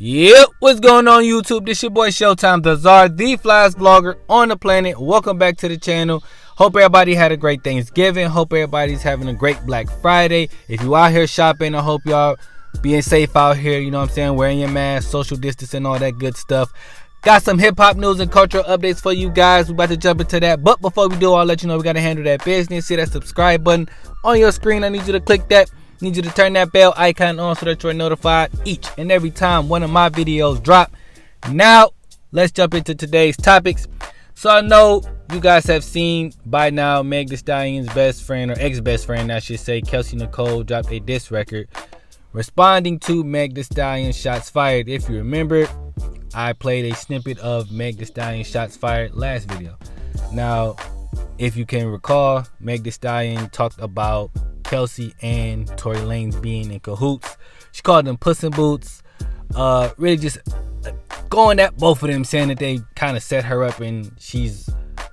Yep, what's going on YouTube? This your boy Showtime the Czar, the flyest vlogger on the planet. Welcome back to the channel. Hope everybody had a great Thanksgiving. Hope everybody's having a great Black Friday. If you out here shopping, I hope y'all being safe out here. You know what I'm saying? Wearing your mask, social distancing, all that good stuff. Got some hip-hop news and cultural updates for you guys. We're about to jump into that. But before we do, I'll let you know we got to handle that business. See that subscribe button on your screen. I need you to click that. Need you to turn that bell icon on so that you're notified each and every time one of my videos drop. Now, let's jump into today's topics. So I know you guys have seen by now Meg Thee Stallion's best friend, or ex-best friend I should say, Kelsey Nicole, dropped a diss record responding to Meg Thee Stallion's Shots Fired. If you remember, I played a snippet of Meg Thee Stallion's Shots Fired last video. Now, if you can recall, Meg Thee Stallion talked about Kelsey and Tory Lanez being in cahoots. She called them Puss in Boots. Really just going at both of them, saying that they kind of set her up and she's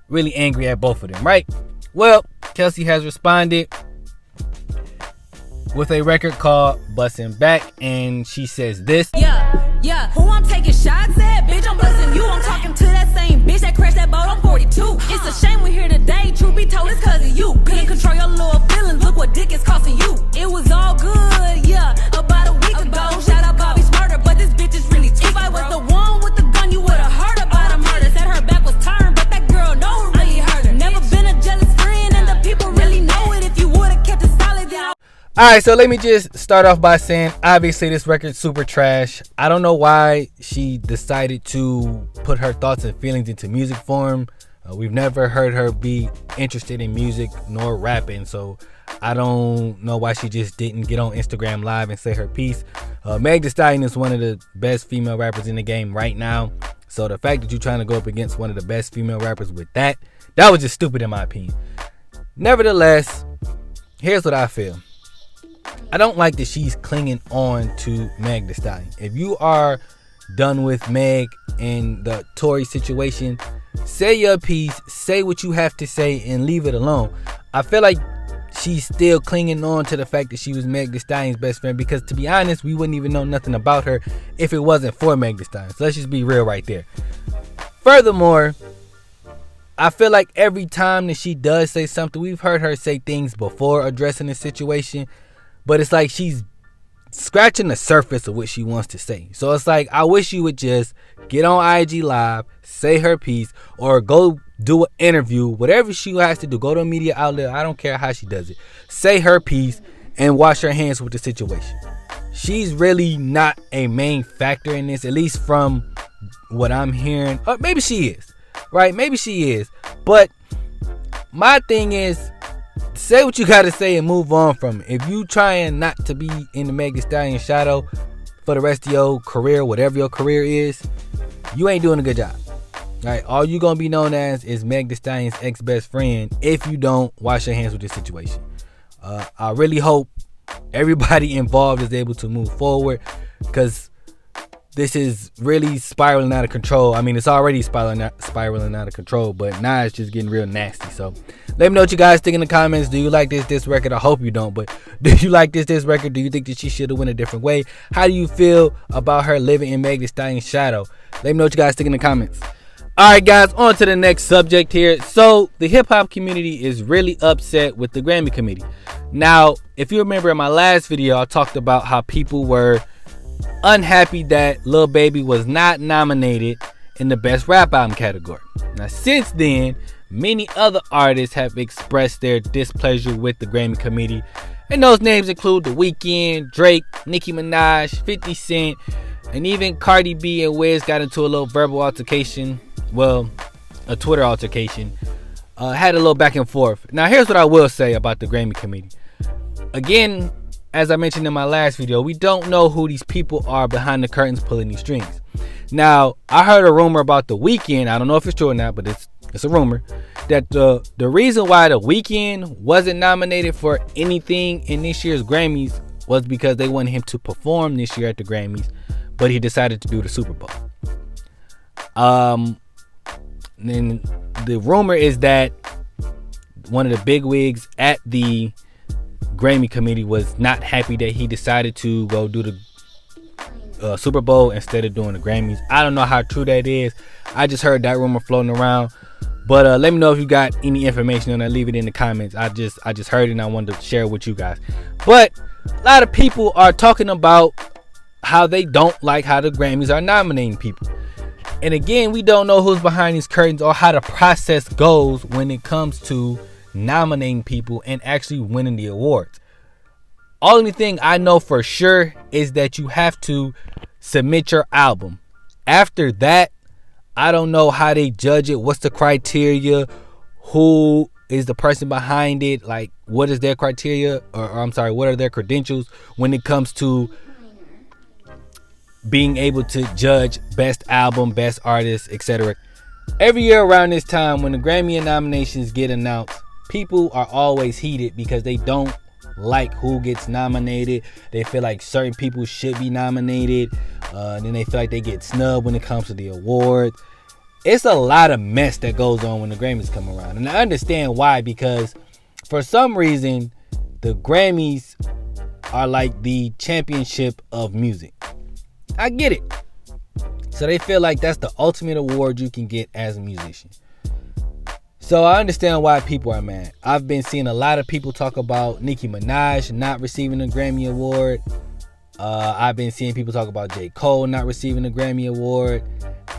really angry at both of them, right? Well, Kelsey has responded with a record called Bussin' Back, and she says this. Yeah, who I'm taking shots at? Bitch, I'm busting you. I'm talking to that same bitch that crashed that boat on 42. It's a shame we're here today. Truth be told, it's cause of you. Couldn't control your little feelings. Look what dick is costing you. It was all good, yeah, about a week ago. Shout out Bobby's murder, but this bitch is really cheap. If I was the one with the gun, you would've heard about a murder. Said her back was turned, but that girl know it really hurt her. Never been a jealous friend, and the people really know it. If you would've kept it solid, then Alright, so let me just start off by saying, obviously this record's super trash. I don't know why she decided to put her thoughts and feelings into music form. We've never heard her be interested in music nor rapping, so I don't know why she just didn't get on Instagram Live and say her piece. Meg Thee Stallion is one of the best female rappers in the game right now, so the fact that you're trying to go up against one of the best female rappers with that was just stupid in my opinion. Nevertheless, here's what I feel. I don't like that she's clinging on to Meg Thee Stallion. If you are done with Meg and the Tory situation, say your piece, say what you have to say, and leave it alone. I feel like she's still clinging on to the fact that she was Meg Thee Stallion's best friend, because to be honest, we wouldn't even know nothing about her if it wasn't for Meg Thee Stallion. So let's just be real right there. Furthermore, I feel like every time that she does say something, we've heard her say things before addressing the situation, but it's like she's scratching the surface of what she wants to say. So it's like, I wish you would just get on IG Live, say her piece, or go do an interview, whatever she has to do. Go to a media outlet. I don't care how she does it. Say her piece and wash her hands with the situation. She's really not a main factor in this, at least from what I'm hearing. Or maybe she is, right? Maybe she is. But my thing is, say what you gotta say and move on from it. If you trying not to be in the Meg Thee Stallion shadow for the rest of your career, whatever your career is, you ain't doing a good job. Right? All you gonna be known as is Meg Thee Stallion's ex-best friend if you don't wash your hands with this situation. I really hope everybody involved is able to move forward, because this is really spiraling out of control. I mean, it's already spiraling out of control, but now it's just getting real nasty. So let me know what you guys think in the comments. Do you like this record? I hope you don't, but do you like this record? Do you think that she should have went a different way? How do you feel about her living in Meg Thee Stallion's shadow? Let me know what you guys think in the comments. Alright guys, on to the next subject here. So the hip-hop community is really upset with the Grammy Committee. Now, if you remember in my last video, I talked about how people were unhappy that Lil Baby was not nominated in the best rap album category. Now since then, many other artists have expressed their displeasure with the Grammy Committee, and those names include The Weeknd, Drake, Nicki Minaj, 50 Cent, and even Cardi B and Wiz got into a little verbal altercation. Well, a Twitter altercation. Had a little back and forth. Now here's what I will say about the Grammy Committee. Again, as I mentioned in my last video, we don't know who these people are behind the curtains pulling these strings. Now, I heard a rumor about The Weeknd. I don't know if it's true or not, but it's a rumor that the reason why The Weeknd wasn't nominated for anything in this year's Grammys was because they wanted him to perform this year at the Grammys, but he decided to do the Super Bowl. Then the rumor is that one of the bigwigs at the Grammy Committee was not happy that he decided to go do the Super Bowl instead of doing the Grammys. I don't know how true that is. I just heard that rumor floating around. But let me know if you got any information on that. Leave it in the comments. I just heard it and I wanted to share it with you guys. But a lot of people are talking about how they don't like how the Grammys are nominating people. And again, we don't know who's behind these curtains or how the process goes when it comes to nominating people and actually winning the awards. Only thing I know for sure is that you have to submit your album. After that, I don't know how they judge it. What's the criteria? Who is the person behind it? Like, what is their criteria? Or I'm sorry, what are their credentials when it comes to being able to judge best album, best artist, etc. Every year around this time, when the Grammy nominations get announced, people are always heated because they don't like who gets nominated. They feel like certain people should be nominated. Then they feel like they get snubbed when it comes to the awards. It's a lot of mess that goes on when the Grammys come around. And I understand why, because for some reason, the Grammys are like the championship of music. I get it. So they feel like that's the ultimate award you can get as a musician. So I understand why people are mad. I've been seeing a lot of people talk about Nicki Minaj not receiving a Grammy Award. I've been seeing people talk about J. Cole not receiving a Grammy Award.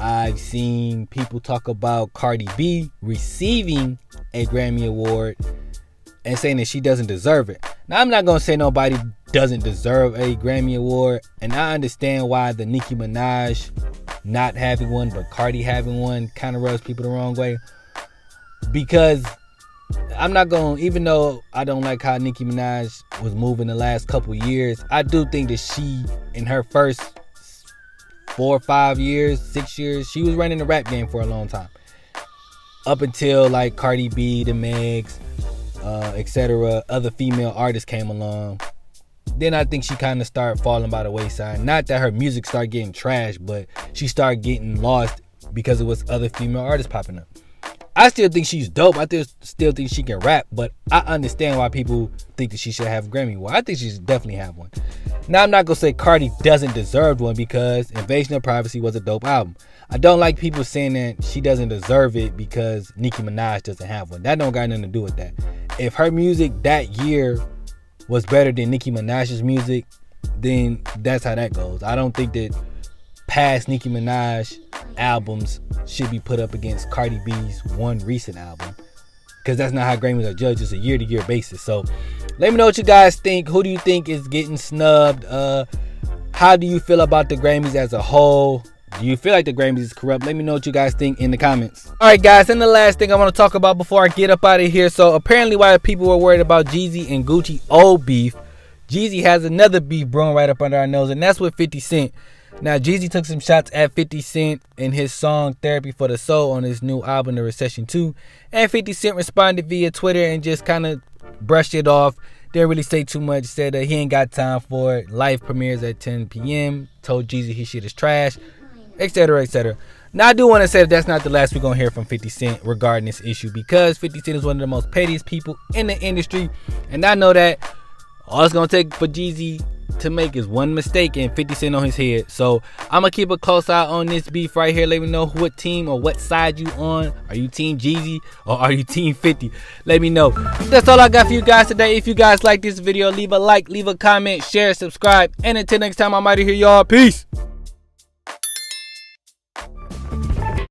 I've seen people talk about Cardi B receiving a Grammy Award and saying that she doesn't deserve it. Now, I'm not going to say nobody doesn't deserve a Grammy Award. And I understand why the Nicki Minaj not having one, but Cardi having one kind of rubs people the wrong way. Because I'm not going to, even though I don't like how Nicki Minaj was moving the last couple years, I do think that she, in her first 4 or 5 years, 6 years, she was running the rap game for a long time. Up until like Cardi B, the Megs, etc., other female artists came along. Then I think she kind of started falling by the wayside. Not that her music started getting trashed, but she started getting lost because it was other female artists popping up. I still think she's dope. I still think she can rap, but I understand why people think that she should have a Grammy. Well, I think she should definitely have one. Now, I'm not going to say Cardi doesn't deserve one because Invasion of Privacy was a dope album. I don't like people saying that she doesn't deserve it because Nicki Minaj doesn't have one. That don't got nothing to do with that. If her music that year was better than Nicki Minaj's music, then that's how that goes. I don't think that past Nicki Minaj albums should be put up against Cardi B's one recent album, because that's not how Grammys are judged. It's a year-to-year basis. So let me know what you guys think. Who do you think is getting snubbed? How do you feel about the Grammys as a whole? Do you feel like the Grammys is corrupt? Let me know what you guys think in the comments. All right, guys, and the last thing I want to talk about before I get up out of here. So apparently, while people were worried about Jeezy and Gucci old beef, Jeezy has another beef brewing right up under our nose, and that's with 50 Cent. Now, Jeezy took some shots at 50 Cent in his song Therapy for the Soul on his new album, The Recession 2. And 50 Cent responded via Twitter and just kind of brushed it off. Didn't really say too much. Said that he ain't got time for it. Life premieres at 10 p.m. Told Jeezy his shit is trash, etc., etc. Now, I do want to say that that's not the last we're going to hear from 50 Cent regarding this issue, because 50 Cent is one of the most pettiest people in the industry. And I know that all it's going to take for Jeezy to make is one mistake and 50 Cent on his head. So I'm gonna keep a close eye on this beef right here. Let me know what team or what side you on. Are you team Jeezy or are you team 50? Let me know. That's all I got for you guys today. If you guys like this video, leave a like, leave a comment, share, subscribe, and until next time, I'm out of here, y'all. Peace.